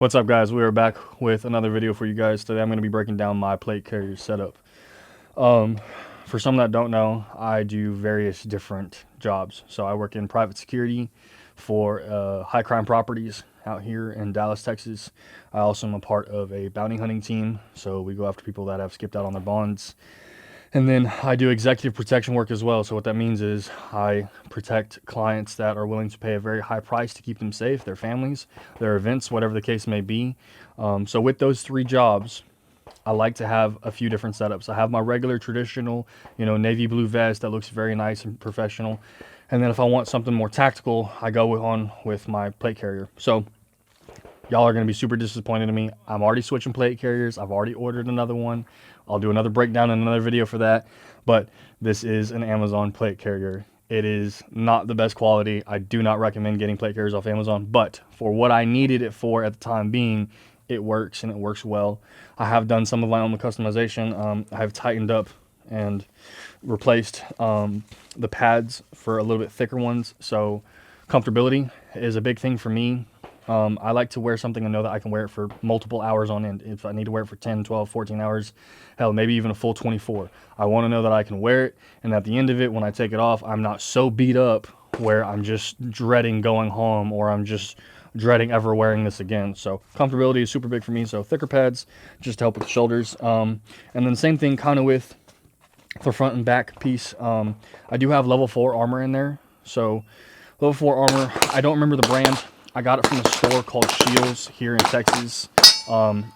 What's up, guys? We are back with another video for you guys. Today I'm going to be breaking down my plate carrier setup. For some that don't know, I do various different jobs. So I work in private security for high crime properties out here in Dallas, Texas. I also am a part of a bounty hunting team, so we go after people that have skipped out on their bonds. And then I do executive protection work as well. So what that means is I protect clients that are willing to pay a very high price to keep them safe, their families, their events, whatever the case may be. So with those three jobs, I like to have a few different setups. I have my regular traditional, navy blue vest that looks very nice and professional. And then if I want something more tactical, I go on with my plate carrier. So y'all are going to be super disappointed in me. I'm already switching plate carriers. I've already ordered another one. I'll do another breakdown in another video for that. But this is an Amazon plate carrier. It is not the best quality. I do not recommend getting plate carriers off Amazon. But for what I needed it for at the time being, it works and it works well. I have done some of my own customization. I have tightened up and replaced the pads for a little bit thicker ones. So comfortability is a big thing for me. I like to wear something and know that I can wear it for multiple hours on end. If I need to wear it for 10, 12, 14 hours, hell, maybe even a full 24. I want to know that I can wear it, and at the end of it, when I take it off, I'm not so beat up where I'm just dreading going home or I'm just dreading ever wearing this again. So comfortability is super big for me, so thicker pads just to help with the shoulders. And then same thing kind of with the front and back piece. I do have level 4 armor in there. So level 4 armor, I don't remember the brand. I got it from a store called Shields here in Texas.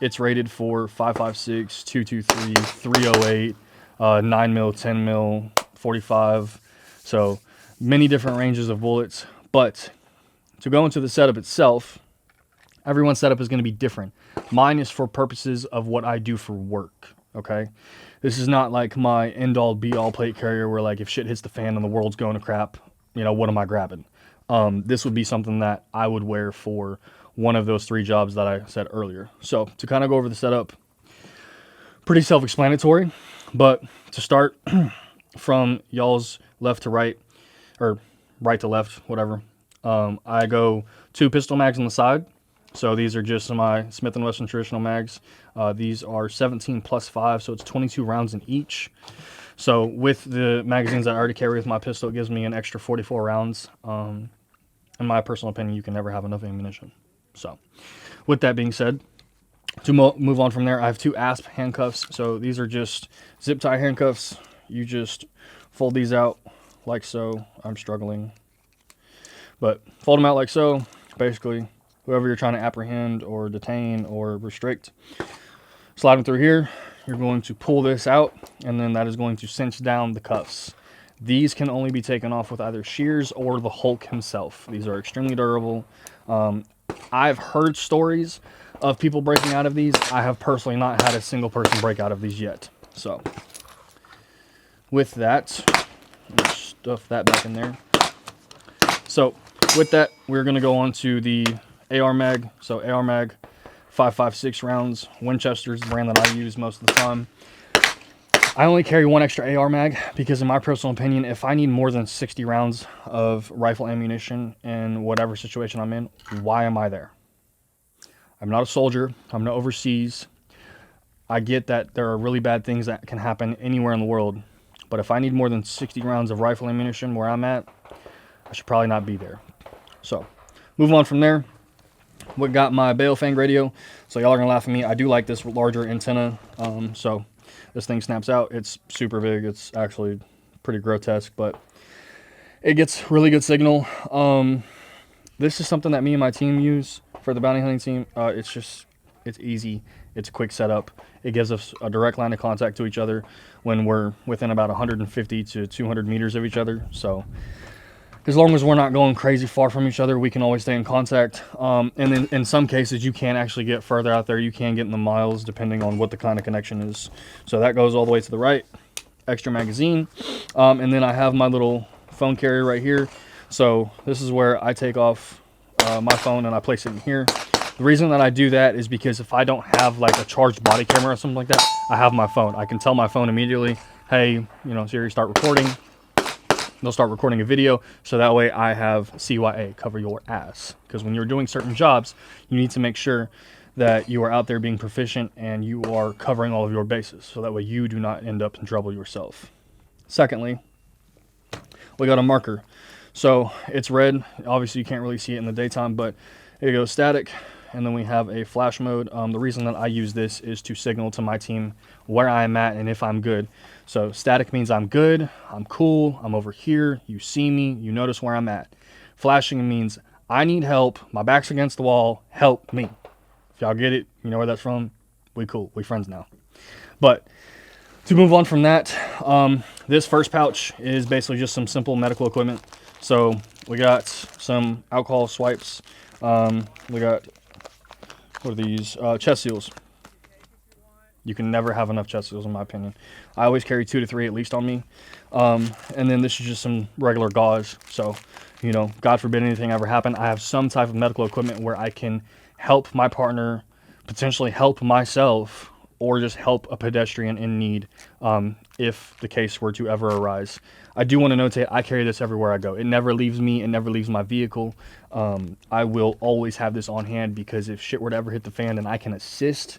It's rated for 5.56, 223, 308, 9 mil, 10 mil, 45. So many different ranges of bullets. But to go into the setup itself, everyone's setup is going to be different. Mine is for purposes of what I do for work. Okay, this is not like my end-all be-all plate carrier where, like, if shit hits the fan and the world's going to crap, what am I grabbing? This would be something that I would wear for one of those three jobs that I said earlier. So to kind of go over the setup, pretty self-explanatory, but to start from y'all's left to right, or right to left, whatever, I go 2 pistol mags on the side. So these are just my Smith & Wesson traditional mags. These are 17 plus 5, so it's 22 rounds in each. So with the magazines I already carry with my pistol, it gives me an extra 44 rounds. In my personal opinion, you can never have enough ammunition. So with that being said, to move on from there, I have 2 ASP handcuffs. So these are just zip tie handcuffs. You just fold these out like so. I'm struggling. But fold them out like so. Basically, whoever you're trying to apprehend or detain or restrict, slide them through here. You're going to pull this out, and then that is going to cinch down the cuffs. These can only be taken off with either shears or the Hulk himself. These are extremely durable. I've heard stories of people breaking out of these. I have personally not had a single person break out of these yet. So with that, let's stuff that back in there. So with that, we're going to go on to the AR mag. So AR mag, 5.56 rounds. Winchester's the brand that I use most of the time. I only carry 1 extra AR mag because, in my personal opinion, if I need more than 60 rounds of rifle ammunition in whatever situation I'm in, why am I there? I'm not a soldier. I'm not overseas. I get that there are really bad things that can happen anywhere in the world, but if I need more than 60 rounds of rifle ammunition where I'm at, I should probably not be there. So move on from there. We got my Baofeng radio. So y'all are gonna laugh at me. I do like this larger antenna. So this thing snaps out. It's super big. It's actually pretty grotesque, but it gets really good signal. This is something that me and my team use for the bounty hunting team. It's easy. It's a quick setup. It gives us a direct line of contact to each other when we're within about 150 to 200 meters of each other. So as long as we're not going crazy far from each other, we can always stay in contact. And then in some cases, you can actually get further out there. You can get in the miles depending on what the kind of connection is. So that goes all the way to the right. Extra magazine. And then I have my little phone carrier right here. So this is where I take off my phone and I place it in here. The reason that I do that is because if I don't have like a charged body camera or something like that, I have my phone. I can tell my phone immediately, hey, Siri, start recording. they'll start recording a video, so that way I have CYA, cover your ass. Because when you're doing certain jobs, you need to make sure that you are out there being proficient and you are covering all of your bases, so that way you do not end up in trouble yourself. Secondly, we got a marker. So it's red. Obviously you can't really see it in the daytime, but here you go, static. And then we have a flash mode. The reason that I use this is to signal to my team where I'm at and if I'm good. So static means I'm good, I'm cool, I'm over here, you see me, you notice where I'm at. Flashing means I need help, my back's against the wall, help me. If y'all get it, you know where that's from, we cool, we friends now. But to move on from that, this first pouch is basically just some simple medical equipment. So we got some alcohol swipes, we got, what are these, chest seals. You can never have enough chest seals in my opinion. I always carry 2 to 3 at least on me. And then this is just some regular gauze. So, you know, God forbid anything ever happen, I have some type of medical equipment where I can help my partner, potentially help myself, or just help a pedestrian in need if the case were to ever arise. I do want to notate, I carry this everywhere I go. It never leaves me, it never leaves my vehicle. I will always have this on hand because if shit were to ever hit the fan and I can assist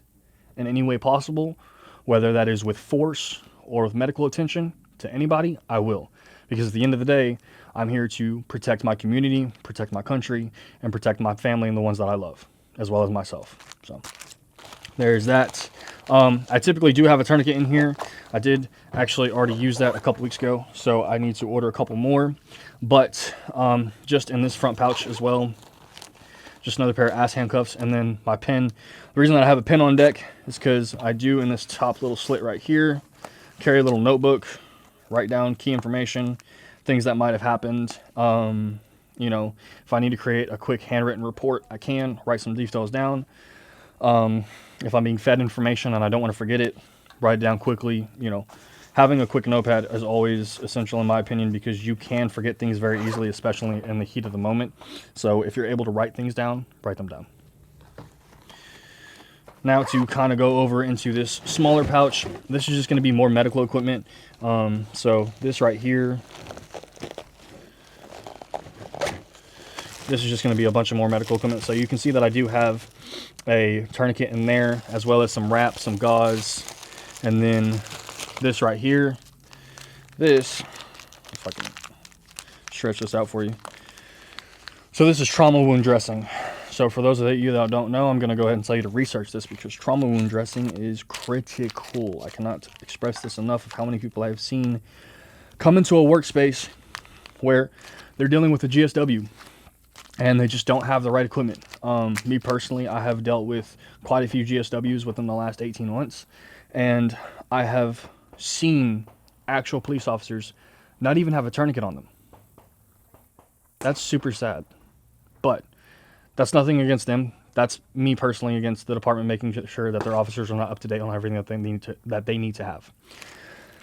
in any way possible, whether that is with force or with medical attention to anybody, I will. Because at the end of the day, I'm here to protect my community, protect my country, and protect my family and the ones that I love, as well as myself. So there's that. I typically do have a tourniquet in here. I did actually already use that a couple weeks ago, so I need to order a couple more. But just in this front pouch as well, just another pair of ass handcuffs, and then my pen. The reason that I have a pen on deck is because I do, in this top little slit right here, carry a little notebook, write down key information, things that might have happened. You know, if I need to create a quick handwritten report, I can write some details down. If I'm being fed information and I don't want to forget it, write it down quickly. You know, having a quick notepad is always essential in my opinion, because you can forget things very easily, especially in the heat of the moment. So if you're able to write things down, write them down. Now to kind of go over into this smaller pouch, this is just going to be more medical equipment. So this right here, this is just going to be a bunch of more medical equipment. So you can see that I do have a tourniquet in there, as well as some wrap, some gauze, and then this right here. This, if I can stretch this out for you. So this is trauma wound dressing. So for those of you that don't know, I'm going to go ahead and tell you to research this, because trauma wound dressing is critical. I cannot express this enough of how many people I've seen come into a workspace where they're dealing with a GSW and they just don't have the right equipment. Me personally, I have dealt with quite a few GSWs within the last 18 months, and I have seen actual police officers not even have a tourniquet on them. That's super sad, but that's nothing against them. That's me personally against the department making sure that their officers are not up to date on everything that they need to have.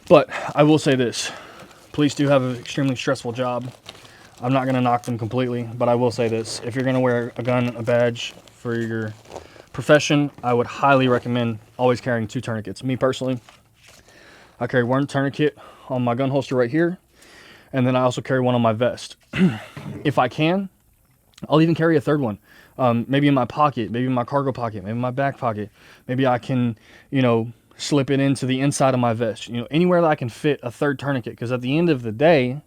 But I will say this, police do have an extremely stressful job. I'm not going to knock them completely, but I will say this. If you're going to wear a gun, a badge for your profession, I would highly recommend always carrying 2 tourniquets. Me personally, I carry 1 tourniquet on my gun holster right here, and then I also carry 1 on my vest. If I can, I'll even carry a 3rd one. Maybe in my pocket, maybe in my cargo pocket, maybe in my back pocket. Maybe I can, you know, slip it into the inside of my vest. You know, anywhere that I can fit a 3rd tourniquet, because at the end of the day,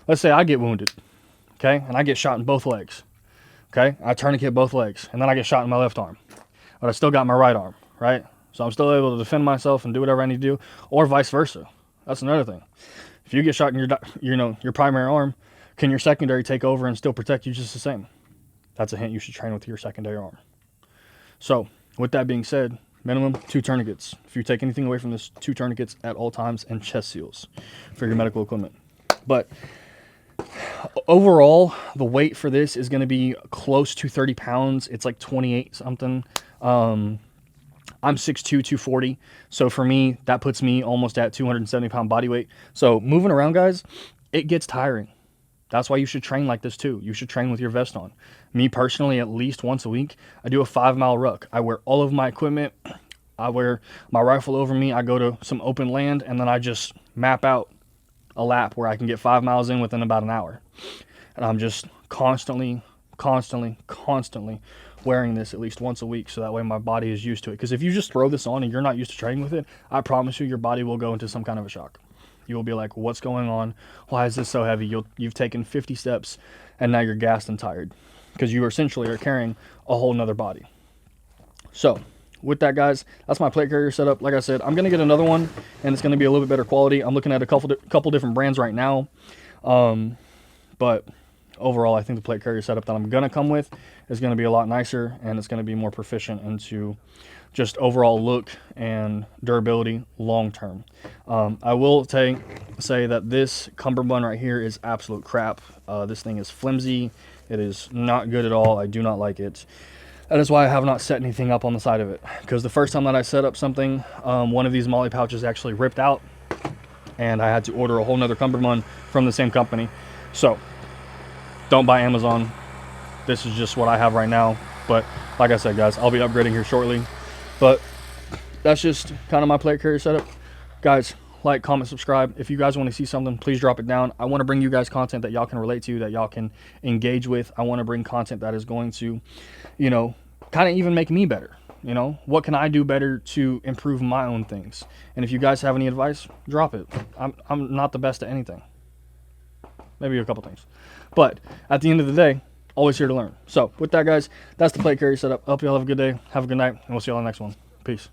let's say I get wounded, okay, and I get shot in both legs, okay? I tourniquet both legs, and then I get shot in my left arm, but I still got my right arm, right? So I'm still able to defend myself and do whatever I need to do, or vice versa. That's another thing. If you get shot in your primary arm, can your secondary take over and still protect you just the same? That's a hint. You should train with your secondary arm. So with that being said, minimum 2 tourniquets. If you take anything away from this, 2 tourniquets at all times, and chest seals for your medical equipment. But overall, the weight for this is going to be close to 30 pounds. It's like 28 something. I'm 6'2", 240. So for me, that puts me almost at 270 pound body weight. So moving around, guys, it gets tiring. That's why you should train like this too. You should train with your vest on. Me personally, at least once a week, I do a 5-mile ruck. I wear all of my equipment. I wear my rifle over me. I go to some open land, and then I just map out a lap where I can get 5 miles in within about an hour. And I'm just constantly wearing this at least once a week, so that way my body is used to it. Because if you just throw this on and you're not used to training with it, I promise you your body will go into some kind of a shock. You will be like, what's going on? Why is this so heavy? You've taken 50 steps and now you're gassed and tired, because you essentially are carrying a whole nother body. So with that, guys, that's my plate carrier setup. Like I said, I'm going to get another one, and it's going to be a little bit better quality. I'm looking at a couple different brands right now. But overall, I think the plate carrier setup that I'm going to come with is going to be a lot nicer, and it's going to be more proficient into just overall look and durability long term. I will say that this cummerbund right here is absolute crap. This thing is flimsy. It is not good at all. I do not like it. That is why I have not set anything up on the side of it, because the first time that I set up something, one of these MOLLE pouches actually ripped out, and I had to order a whole nother cummerbund from the same company. So don't buy Amazon. This is just what I have right now. But like I said, guys, I'll be upgrading here shortly. But that's just kind of my plate carrier setup. Guys, like, comment, subscribe. If you guys want to see something, please drop it down. I want to bring you guys content that y'all can relate to, that y'all can engage with. I want to bring content that is going to, you know, kind of even make me better. You know, what can I do better to improve my own things? And if you guys have any advice, drop it. I'm not the best at anything. Maybe a couple things. But at the end of the day, always here to learn. So with that, guys, that's the plate carrier setup. I hope you all have a good day. Have a good night, and we'll see you all on the next one. Peace.